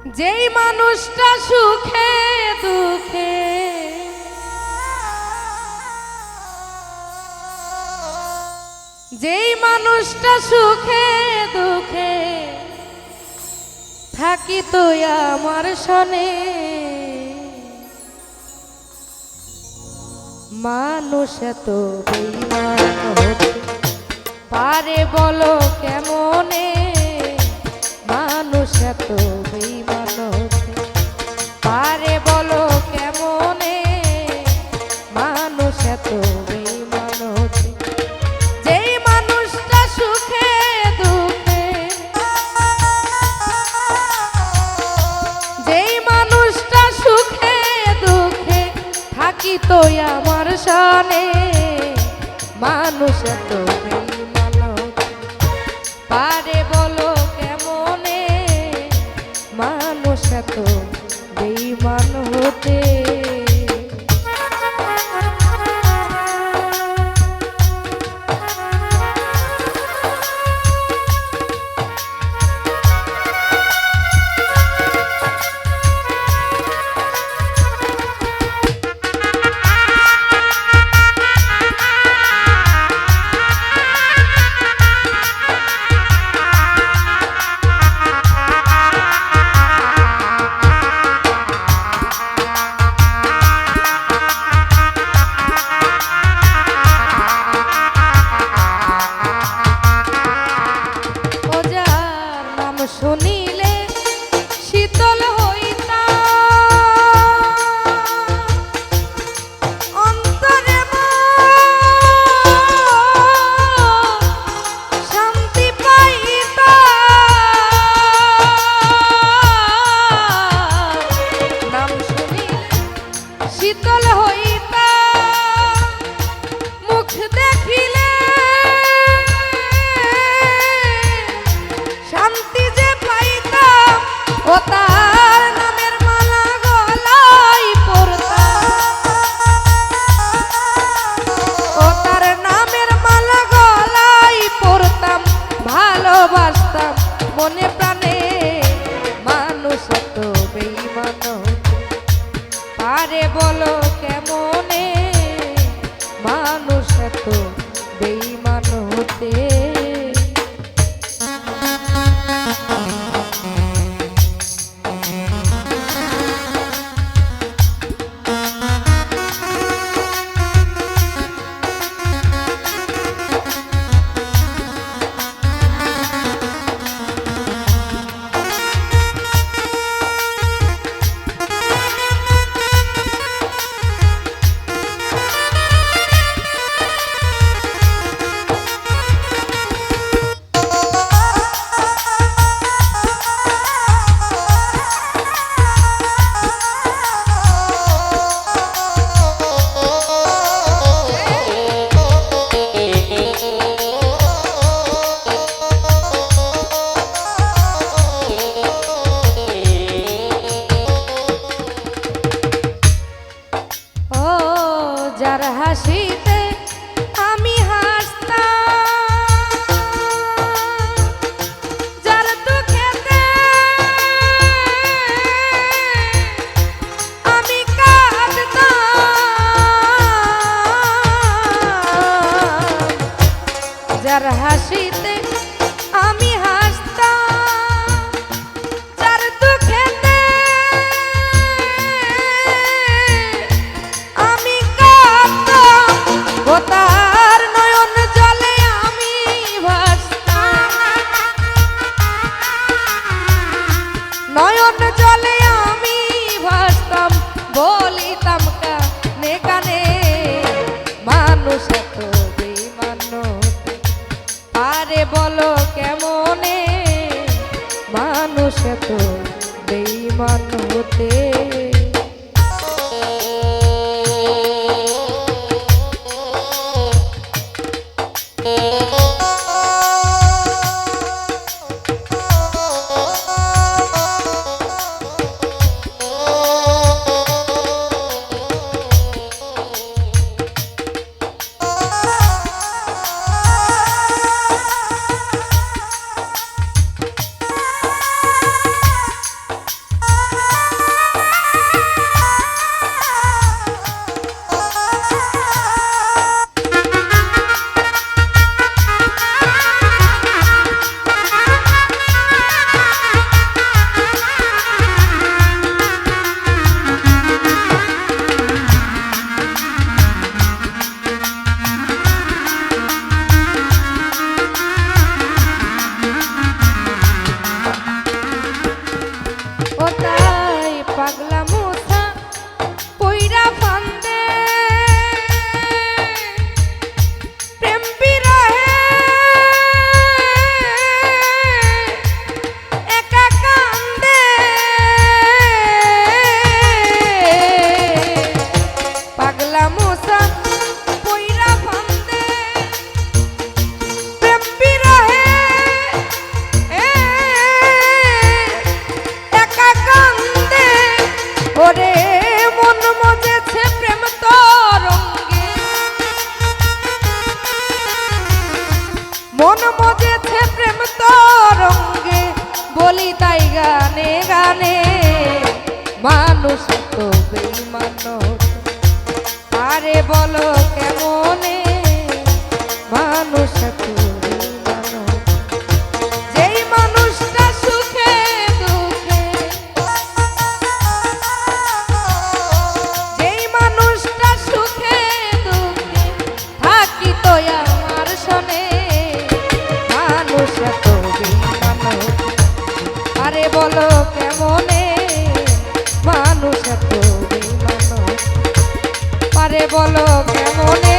যেই মানুষটা সুখে দুঃখে যেই মানুষটা সুখে দুঃখে থাকি তো আমার সনে মানুষ এত বেঈমান হতে পারে বলো কেমনে মানুষ এত বেঈমান হতে পারে বলো কেমনে মানুষ এত বেঈমান হতে যেই মানুষটা সুখে দুঃখে যেই মানুষটা সুখে দুঃখে থাকি তো আমার সনে মানুষ এত বেঈমান হতে পারে বলো কেমনে মানুষ এত বেঈমান হতে শুনিলে শীতল হইতা অন্তরে শান্তি পাইতা নাম শুনিলে শীতল হইতা মুখ দেখিলে শান্তি যে পাইতাম ও তার নামের মালা গলায় পরতাম ও তার নামের মালা গলায় পরতাম ভালোবাসতাম মনে প্রাণে মানুষ এত বেঈমান হতে পারে বলো কেমনে মানুষ এত বেঈমান হতে যার হাসিতে আমি হাসতাম যার দুঃখেতে আমি কাঁদতাম যার হাসিতে আমি হাসতাম যার দুঃখেতে আমি ও তার নয়ন জলে আমি ভাসতাম নয়ন জলে আমি ভাসতাম বলিতাম কানে কানে মানুষ এত বেঈমান হতে পারে বলো কেমনে মানুষ এত বেঈমান হতে তাই গানে গানে মানুষ তো বেঈমান আরে বলো কেমনে মানুষ তো বেঈমান যেই মানুষটা সুখে দুঃখে যেই মানুষটা সুখে দুঃখে থাকি তো আমার শোনে মানুষ তো বেঈমান আরে বলো কেমনে মানুষ তো বেঈমান আরে বলো কেমনে